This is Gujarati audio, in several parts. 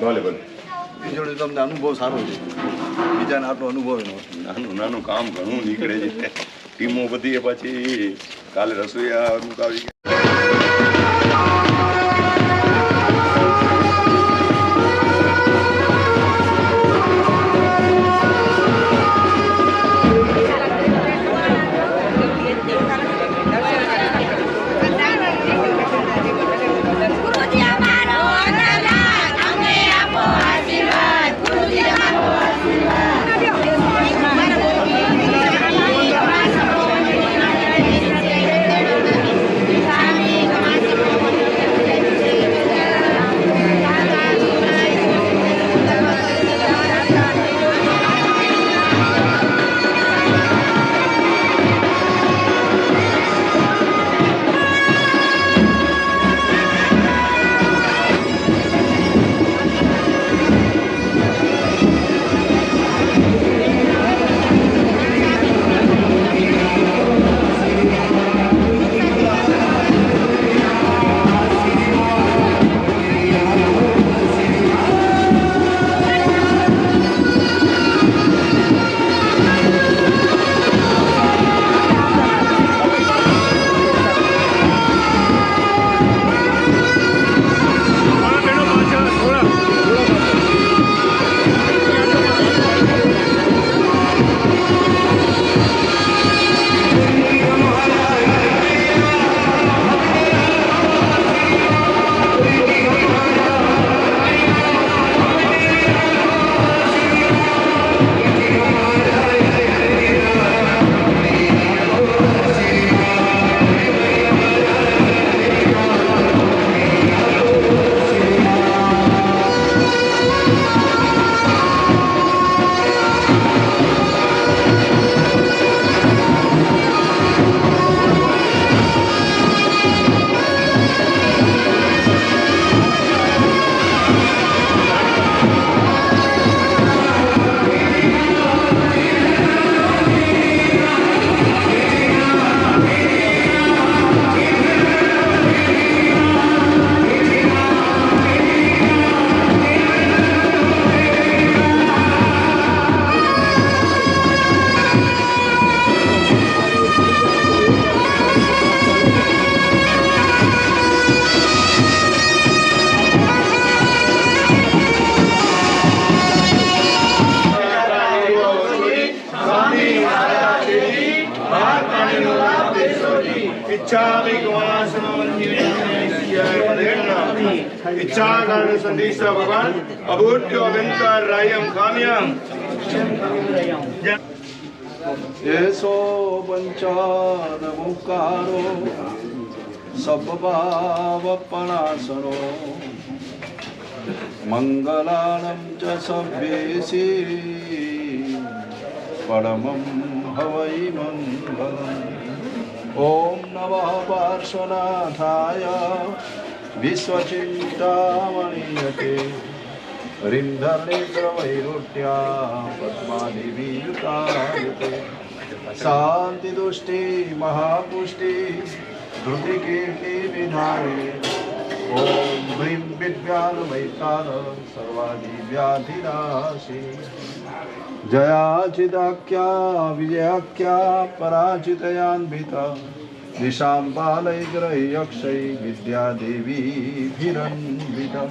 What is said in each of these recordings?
ભલે ભલે એ જોડે તમને અનુભવ સારો છે, બીજાને આટલો અનુભવ નાનું નાનું કામ ઘણું નીકળે છે. ટીમો બધી પછી કાલે રસોઈયા અમુક આવી ગયા. इच्छाकारण संदेश भगवान अभूत्यो अविंकार रायम काम्यम येसो पंचान मुकारो सब्भावपणासनो मंगलानं च सभ्येसि परमं हवै मंगलम्. ओम नमः पार्श्वनाथाय विश्वचिंतामणियते रिंधनेत्रवैरुट्या पद्मादिवीयुतायते शांति दुष्टि महापुष्टि धृतिकीर्ति विधारिणे ओम ह्रीं विद्यानुमयितान सर्वादिव्याधिनाशि जयाचिदाख्या विजयाख्या पराजितयान्विता दिशां पालयग्रह्यक्षै विद्यादेवीभिरन्विता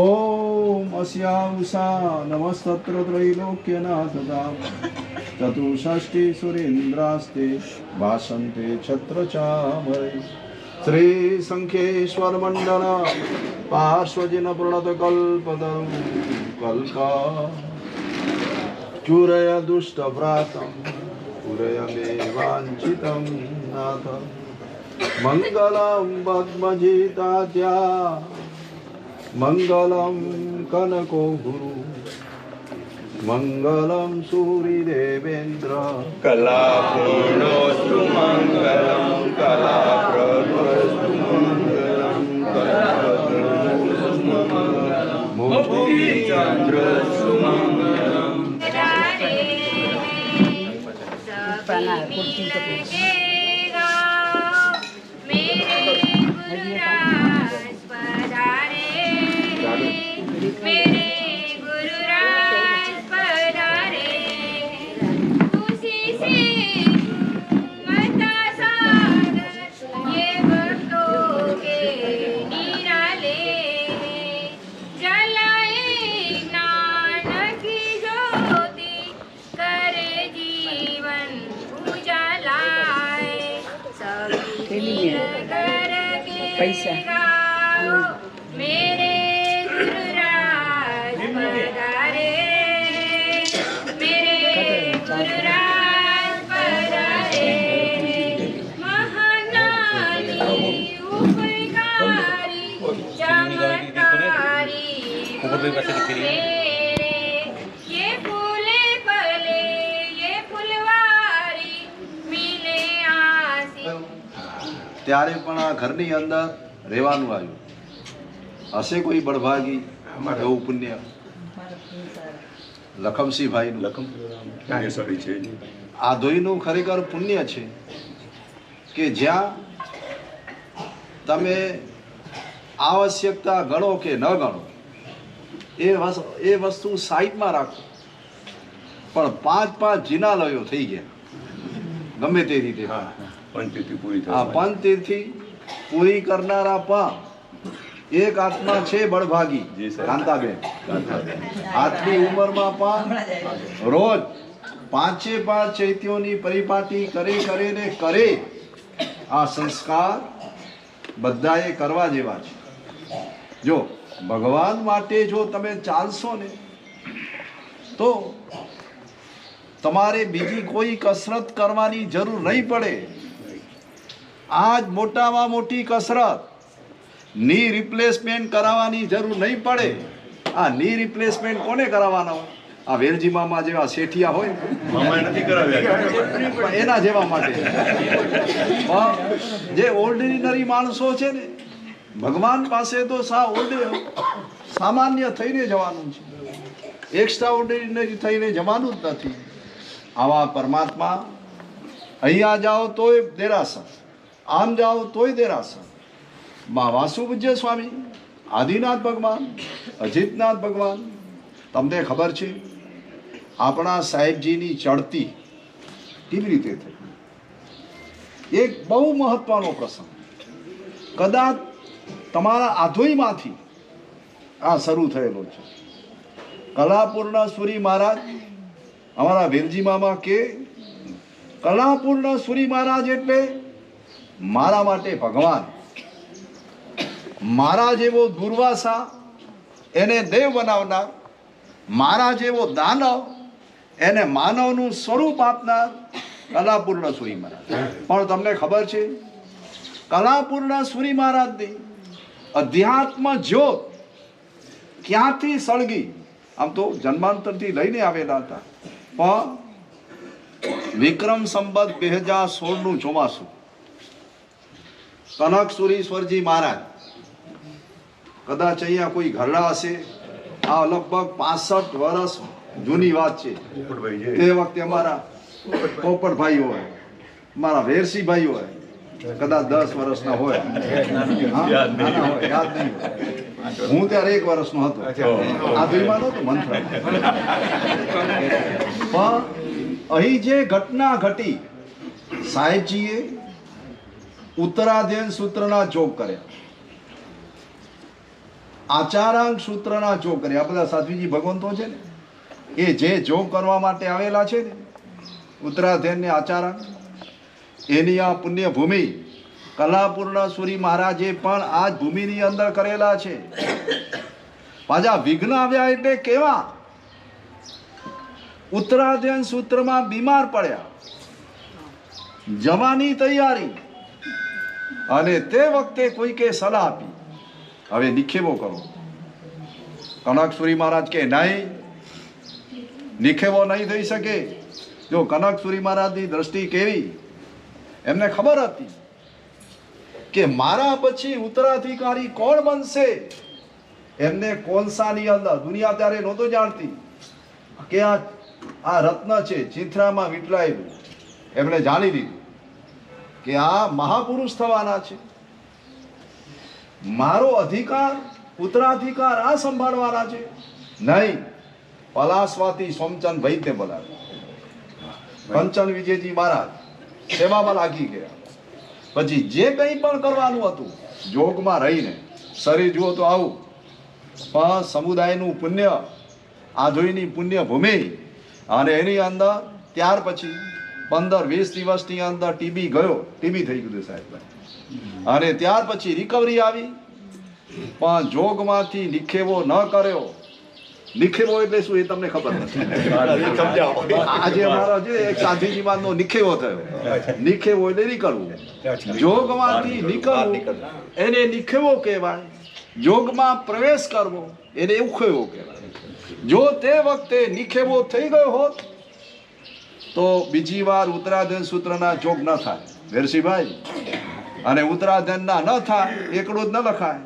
ओम अस्या उषा नमस्तत्र त्रैलोक्यनाथदा चतुष्षष्टि सुरेन्द्रास्ते भाषन्ते छत्रचामरे श्री शंखेश्वर मंडल पार्श्वजिन प्रणत कल्पतरु कल्का चूरय दुष्ट व्रातं पूरय मे वाञ्छितं नाथ मंगलम पद्मजितात्या मंगलम कनको गुरु मंगलम सूर्यदेवेन्द्र कलापूर्णोऽस्तु मङ्गलं कलाप्रभोऽस्तु मङ्गलं कलाप्रभोऽस्तु मङ्गलं मुक्तिचन्द्रोऽस्तु मङ्गलं पैसा मेरे गुरुराज पधारे मेरे गुरुराज पधारे महानानी उपकारी चमत्कारी मेरे ये फूले फले ये फुलवारी मिले आसी ત્યારે પણ આ ઘરની અંદર રહેવાનું આવ્યું હશે કોઈ બળભાગી એવું પુણ્ય લખમસિંહભાઈનું પુણ્યશાળી છે આ ધોઈનું ખરેખર પુણ્ય છે કે જ્યાં તમે આવશ્યકતા ગણો કે ન ગણો એ વસ્તુ સાઈડમાં રાખો પણ 5 જિનાલયો થઈ ગયા ગમે તે રીતે પંચતીર્થી પૂરી આ પંચતીર્થી પૂરી કરનારા પણ એક આત્મા છે બળભાગી જી સાહેબ. કાંતાબેન આજની ઉંમરમાં પણ રોજ 5 ચૈત્યોની પરિપાટી કરે આ સંસ્કાર બધાએ કરવા જેવા છે જો ભગવાન માટે જો તમે ચાલશો ને તો તમારે બીજી કોઈ કસરત કરવાની જરૂર નહીં પડે આજ મોટામાં મોટી કસરત ની રિપ્લેસમેન્ટ કરાવવાની જરૂર નહીં પડે આ ની રિપ્લેસમેન્ટ કોને કરાવવાના હોય આ વેલજી મામા જેવા શેઠિયા હોય મામાએ નથી કરાવ્યા પણ એના જેવા માટે પણ જે ઓર્ડિનરી માણસો છે ને ભગવાન પાસે તો સામાન્ય થઈને જવાનું છે એક્સ્ટ્રા ઓર્ડિનરી થઈને જવાનું જ નથી આવા પરમાત્મા અહીંયા જાઓ તોય દેરાસર આમ જાઓ તોય દેરાસર મા વાસુપૂજ્ય સ્વામી આદિનાથ ભગવાન અજીતનાથ ભગવાન તમને ખબર છે આપણા સાહેબજીની ચડતી કેવી રીતે થઈ એક બહુ મહત્વનો પ્રસંગ કદાચ તમારા આધોઈમાંથી આ શરૂ થયેલો છે કલાપુરના સુરી મહારાજ અમારા વેલજી મામા કે કલાપુરના સુરી મહારાજ એટલે મારા માટે ભગવાન મારા જેવો દુર્વાસા એને દેવ બનાવનાર મારા જેવો દાનવ એને માનવનું સ્વરૂપ આપનાર કલાપુરના સુરી મહારાજ પણ તમને ખબર છે કલાપુરના સુરી મહારાજની અધ્યાત્મ જ્યોત ક્યાંથી સળગી આમ તો જન્માંતરથી લઈને આવેલા હતા પણ વિક્રમ સંવત 2016નું ચોમાસું કનક સુરીશ્વરજી મહારાજ કદાચ અહીંયા કોઈ ઘરડા હશે આ લગભગ 65 વર્ષ જૂની વાત છે તે વખતે અમારા પોપટભાઈ હોય મારા વેરસીભાઈ હોય કદાચ 10 વર્ષના હોય નાના હોય યાદ નહીં હોય હું ત્યારે 1 વર્ષનો હતો આ દુઈમાં નહોતો મંત્ર પણ અહીં જે ઘટના ઘટી સાહેબજીએ ઉત્તરાધ્યયન સૂત્રના જોગ કર્યા આચારાંક સૂત્રના જોગ કર્યા આ બધા સાધ્વીજી ભગવંતો છે ને એ જે જોગ કરવા માટે આવેલા છે ને ઉત્તરાધ્યાનની આચારણ એની આ પુણ્ય ભૂમિ કલાપૂર્ણ સુરી મહારાજે પણ આ જ ભૂમિની અંદર કરેલા છે. પાછા વિઘ્ન આવ્યા એટલે કેવા? ઉત્તરાધ્યાન સૂત્રમાં બીમાર પડ્યા, જવાની તૈયારી, અને તે વખતે કોઈકે સલાહ આપી, હવે નિખેવો કરો. કનકસુરી મહારાજ કે નહીં, નિખેવો નહીં થઈ શકે. જો કનકસુરી મહારાજની દ્રષ્ટિ કેવી, એમને ખબર હતી કે મારા પછી ઉત્તરાધિકારી કોણ બનશે. એમને કોલસાની અંદર દુનિયા ત્યારે નહોતો જાણતી કે આ રત્ન છે ચિત્રામાં વીંટળાયેલું. એમણે જાણી લીધું કે આ મહાપુરુષ થવાના છે, મારો અધિકાર ઉત્તરાધિકાર આ સંભાળવાના છે. નહીં, પલાસવાથી સોમચંદ વૈદ્ય બોલાવ્યા. કંચન વિજયજી મહારાજ સેવામાં લાગી ગયા. પછી જે કંઈ પણ કરવાનું હતું જોગમાં રહીને, શરીર જુઓ તો આવું, પણ સમુદાયનું પુણ્ય, આધોઈની પુણ્ય ભૂમિ, અને એની અંદર ત્યાર પછી 15-20 દિવસની અંદર ટીબી ગયો, ટીબી થઈ ગયું સાહેબ, અને ત્યાર પછી રિકવરી આવી. પણ જોગમાંથી નિખેવો ન કર્યો. નિખેવો એટલે શું એ તમને ખબર નથી. આજે અમારો જે એક સાધ્વીજીમાંનો નિખેવો થયો, નિખેવો એટલે નીકળવું, જોગમાંથી નીકળવું એને નિખેવો કહેવાય. જોગમાં પ્રવેશ કરવો એને ઉખેવો કહેવાય. જો તે વખતે નિખેવો થઈ ગયો હોત તો બીજી વાર ઉત્તરાધ્યાન સૂત્રના જોગ ન થાય વેરસીભાઈ, અને ઉત્તરાધ્યાનના ન થાય એકડો જ ન લખાય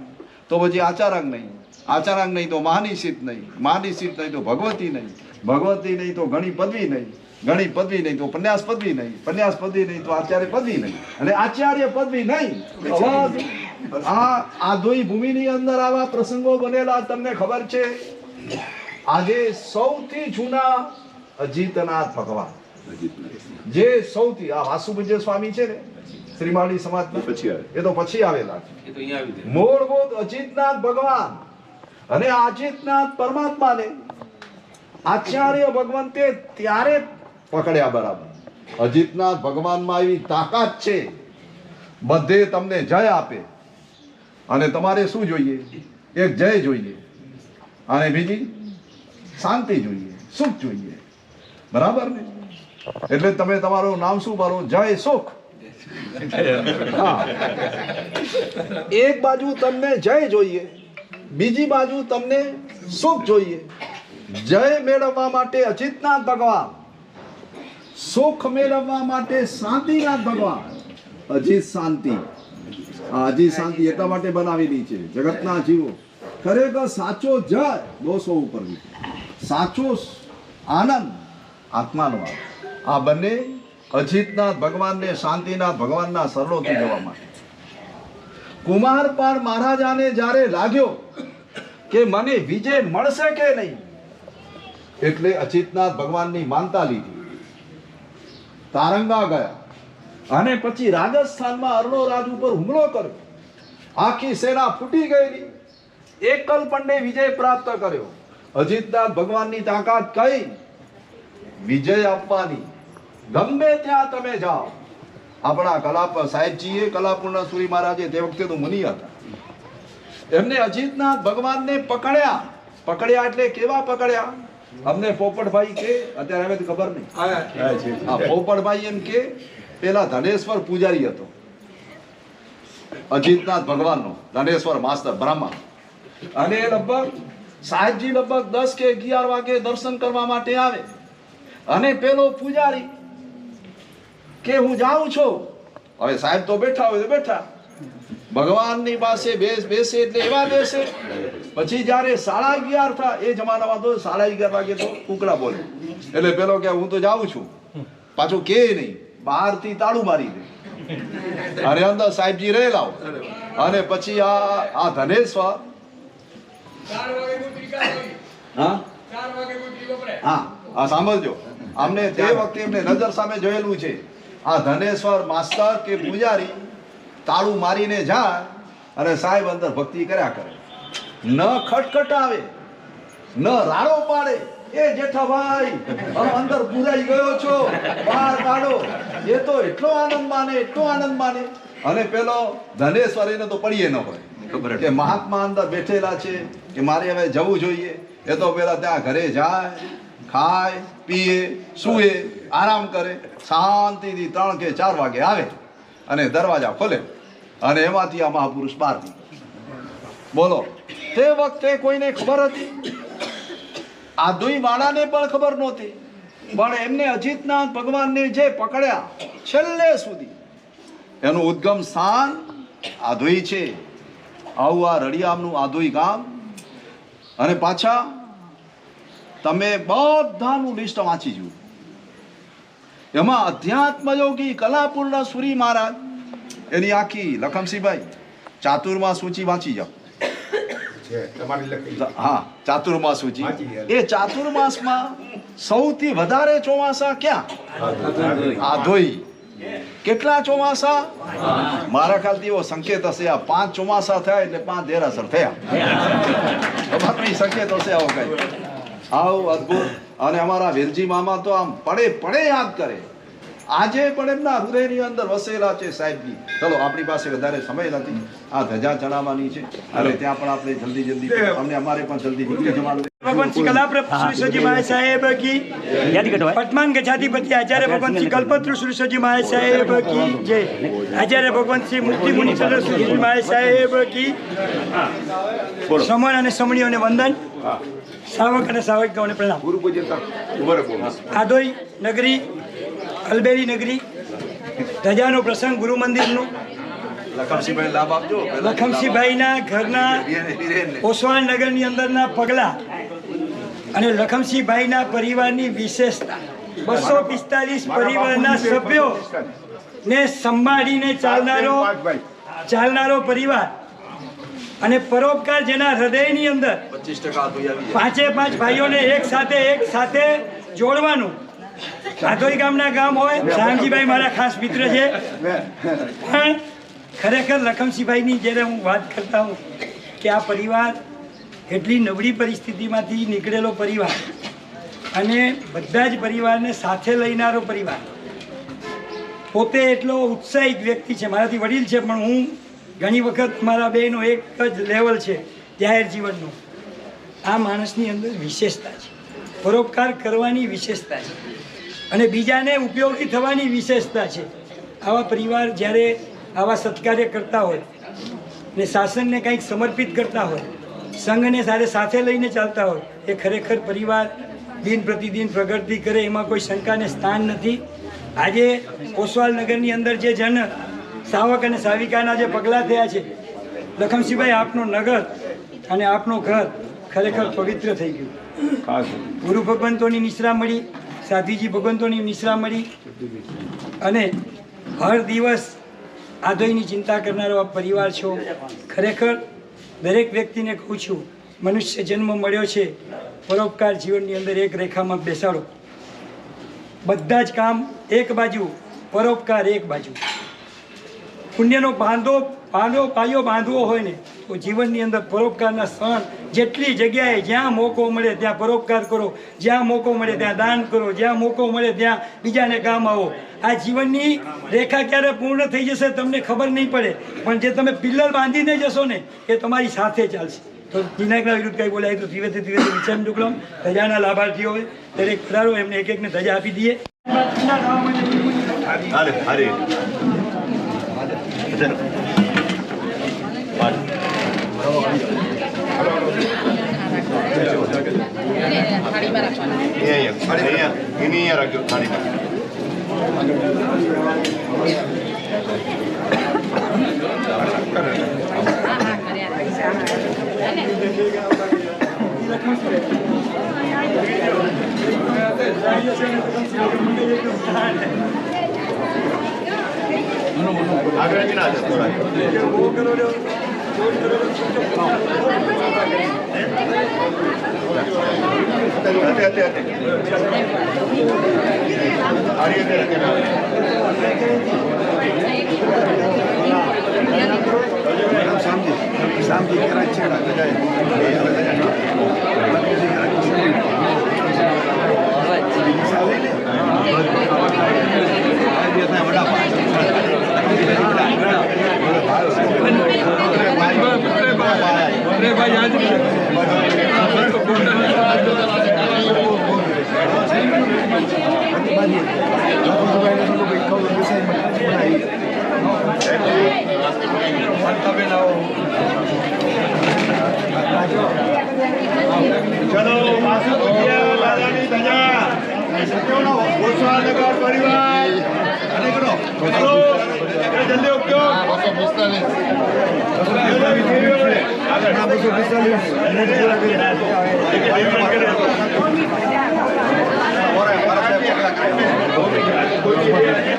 તો પછી આચારાંગ નહીં, આચારાંગ નહીં તો મહાનિશિત નહીં, મહાનિશિત નહીં તો ભગવતી નહીં, ભગવતી નહીં તો ઘણી પદવી નહીં, ઘણી પદવી નહીં તો પન્યાસ પદવી નહીં, પન્યાસ પદવી નહીં તો આચાર્ય પદવી નહીં, અને આચાર્ય પદવી નહીં. આ આધોઈ ભૂમિની અંદર આવા પ્રસંગો બનેલા તમને ખબર છે. આજે સૌથી જૂના અજીતનાથ ભગવાન, જે સૌથી આ વાસુપૂજ્ય સ્વામી છે ને શ્રીમાળી સમાજના, એ તો પછી આવેલા છે. મૂળભૂત અજીતનાથ ભગવાન અને અજીતનાથ પરમાત્માને આચાર્ય ભગવંતે ત્યારે પકડ્યા બરાબર. અજીતનાથ ભગવાનમાં એવી તાકાત છે, બધે તમને જય આપે, અને તમારે શું જોઈએ? એક જય જોઈએ, અને બીજી શાંતિ જોઈએ, સુખ જોઈએ, બરાબર ને? એટલે તમે તમારું નામ શું ભરો? જય સુખ. હા, એક બાજુ તમને જય જોઈએ, બીજી બાજુ તમને સુખ જોઈએ. જય મેળવવા માટે અજીતનાથ ભગવાન, સુખ મેળવવા માટે શાંતિનાથ ભગવાન. અજીત શાંતિ, અજીત શાંતિ એટલા માટે બનાવેલી છે જગતના જીવો. ખરેખર સાચો જય 200 ઉપર, સાચો આનંદ આત્માનો આવે. આ બંને અજીતનાથ ભગવાનને શાંતિનાથ ભગવાનના સરલોથી જવા માટે. કુમારપાળ મહારાજાને જ્યારે લાગ્યો કે મને વિજય મળશે કે નહીં, એટલે અજીતનાથ ભગવાનની માનતા લીધી, તારંગા ગયા, અને પછી રાજસ્થાનમાં અર્ણોરાજ ઉપર હુમલો કર્યો. આખી સેના ફૂટી ગયેલી, એકલપણને વિજય પ્રાપ્ત કર્યો. અજીતનાથ ભગવાનની તાકાત કઈ? વિજય આપવાની. ગમે ત્યાં તમે જાઓ. આપણા સાહેબજીએ કલાપૂર્ણ સુરી મહારાજે તે વખતે તો મુનિ હતા, એમને અજીતનાથ ભગવાનને પકડ્યા. પકડ્યા એટલે કેવા પકડ્યા? અમને પોપટભાઈ કે, અત્યારે હવે તો ખબર નહીં, આ પોપટભાઈ એમ કે પેલા ધનેશ્વર પૂજારી હતો અજીતનાથ ભગવાનનો, ધનેશ્વર માસ્ટર બ્રાહ્મણ, અને લગભગ સાહેબજી લગભગ 10 કે 11 વાગે દર્શન કરવા માટે આવે, અને પેલો પૂજારી કે હું જાઉં છું. હવે સાહેબ તો બેઠા હોય તો બેઠા, ભગવાનની પાસે બેસે એટલે એવા બેસે. પછી જ્યારે 11:30 થાય, એ જમાનામાં તો 11:30 વાગે તો કુકડા બોલે, એટલે પેલો કે હું તો જાઉં છું, પાછું કે નહીં, બહારથી તાળું મારી દે, અને અંદર સાહેબજી રહેલા હોય. અને પછી આ ધનેશ્વર, હા આ સાંભળજો, અમને તે વખતે એમને નજર સામે જોયેલું છે. આ ધનેશ્વર માસ્ટર કે પૂજારી તાળું મારીને જાય, અને સાહેબ અંદર ભક્તિ કર્યા કરે, ન ખટખટાવે, ન રાડો પાડે, એ જેઠાભાઈ હવે અંદર પુરાઈ ગયો છો, બહાર કાઢો. એ તો એટલો આનંદ માને. અને પેલો ધનેશ્વરીને તો પડીએ ન હોય કે મહાત્મા અંદર બેઠેલા છે કે મારે હવે જવું જોઈએ. એ તો પેલા ત્યાં ઘરે જાય, ખાય, પીએ, સૂએ, આરામ કરે, શાંતિથી 3 કે 4 વાગે આવે અને દરવાજા ખોલે અને એમાંથી આ મહાપુરુષ બહાર નીકળે. બોલો, તે વખતે કોઈને ખબર હતી? આધુઈ વાળાને પણ ખબર નહોતી, પણ એમને અજીતનાથ ભગવાનને જે પકડ્યા છેલ્લે સુધી, એનું ઉદ્ગમ સ્થાન આધુઈ છે. આવું આ રળિયામનું આધુઈ ગામ. અને પાછા તમે બધાનું લિસ્ટ વાંચી જુઓ. એમાં અધ્યાત્મયોગી કલાપુરના સુરી મહારાજ, એની આખી લખમસિંહભાઈ ચાતુર્માસ સૂચિ વાંચી જાઓ. હા, ચાતુર્માસ સૂચિ. એ ચાતુર્માસમાં સૌથી વધારે ચોમાસા ક્યાં? આધોઈ. કેટલા ચોમાસા? મારા ખ્યાલથી એવો સંકેત હશે, આ 5 ચોમાસા થયા એટલે 5 દેરાસર થયા. સંકેત હશે આવો કઈ. આવું અદભુત. અને અમારા વેલજી મામા તો આમ પડે યાદ કરે. આજે પણ એમના હૃદયની અંદર વસેલા છે સાહેબજી. ચલો, આપણી પાસે વધારે સમય નથી, આ ધજા ચડાવવાની છે અને ત્યાં પણ આપણે જલ્દી અમને અમારે પણ જલ્દી નીકળી જવાનું. ભગવાન શ્રી કલાપ્રભુ શ્રી સજી મહારાજ સાહેબ કી પટમાન ગજાધિપતિ આચાર્ય ભગવાન શ્રી કલ્પતરુ શ્રી સજી મહારાજ સાહેબ કી જય. આચાર્ય ભગવાન શ્રી મુક્તિ મુનિ શ્રી સજી મહારાજ સાહેબ કી સમણ અને સમણીઓને વંદન, સાવક અને સાવકીઓને પ્રણામ. આધોઈ નગરી, અલબેલી નગરી, ધજાનો પ્રસંગ ગુરુ મંદિરનું. લખમસિંહભાઈ લાભ આપજો. લખમસિંહભાઈના ઘરના ઓસવાણ નગરની અંદરના પગલા અને લખમસિંહભાઈના પરિવારની વિશેષતા. 245 પરિવારના સભ્યો ને સંભાળીને ચાલનારો પરિવાર અને પરોપકાર જેના હૃદયની અંદર 5 ભાઈઓને એક સાથે જોડવાનું. આધોઈ ગામના ગામ હોય, શામજીભાઈ મારા ખાસ મિત્ર છે, પણ ખરેખર લખમસિંહભાઈની જ્યારે હું વાત કરતા હું કે આ પરિવાર એટલી નબળી પરિસ્થિતિમાંથી નીકળેલો પરિવાર અને બધા જ પરિવારને સાથે લઈનારો પરિવાર. પોતે એટલો ઉત્સાહિત વ્યક્તિ છે, મારાથી વડીલ છે, પણ હું ઘણી વખત મારા બેનો એક જ લેવલ છે જાહેર જીવનનું. આ માણસની અંદર વિશેષતા છે, પરોપકાર કરવાની વિશેષતા છે અને બીજાને ઉપયોગી થવાની વિશેષતા છે. આવા પરિવાર જ્યારે આવા સત્કાર્ય કરતા હોય ને શાસનને કંઈક સમર્પિત કરતા હોય, સંઘને સાથે લઈને ચાલતા હોય, એ ખરેખર પરિવાર દિન પ્રતિદિન પ્રગતિ કરે એમાં કોઈ શંકાને સ્થાન નથી. આજે ઓસવાલ નગરની અંદર જે જન સાવક અને સાવિકાના જે પગલાં થયા છે, લખમસિંહભાઈ આપનો નગર અને આપનો ઘર ખરેખર પવિત્ર થઈ ગયું. ગુરુ ભગવંતોની નિશ્રા મળી, સાધ્વીજી ભગવંતોની નિશ્રા મળી અને હર દિવસ આધોઈની ચિંતા કરનારો આ પરિવાર છો. ખરેખર દરેક વ્યક્તિને કહું છું, મનુષ્ય જન્મ મળ્યો છે, પરોપકાર જીવનની અંદર એક રેખામાં બેસાડો. બધા જ કામ એક બાજુ, પરોપકાર એક બાજુ. પુણ્યનો પાયો બાંધવો હોય ને તો જીવનની અંદર પરોપકારના ક્ષણ જેટલી જગ્યાએ જ્યાં મોકો મળે ત્યાં પરોપકાર કરો, જ્યાં મોકો મળે ત્યાં દાન કરો, જ્યાં મોકો મળે ત્યાં બીજાને કામ આવો. આ જીવનની રેખા ક્યારે પૂર્ણ થઈ જશે તમને ખબર નહીં પડે, પણ જે તમે પિલ્લર બાંધીને જશો ને એ તમારી સાથે ચાલશે. તો દિનાકના વિરુદ્ધ કંઈ બોલાય તો ધીરે ધીરે વિચાર મોકલો. ધજાના લાભાર્થીઓ હોય દરેક પધારો, એમને એકને ધજા આપી દઈએ. રાખજો થાળી. આગળ ના ચલો પાછું પૂછ્યા દાદાની ધજા ઓસવાનગર પરિવાર ચલો જલ્દી ઉઠો આગળ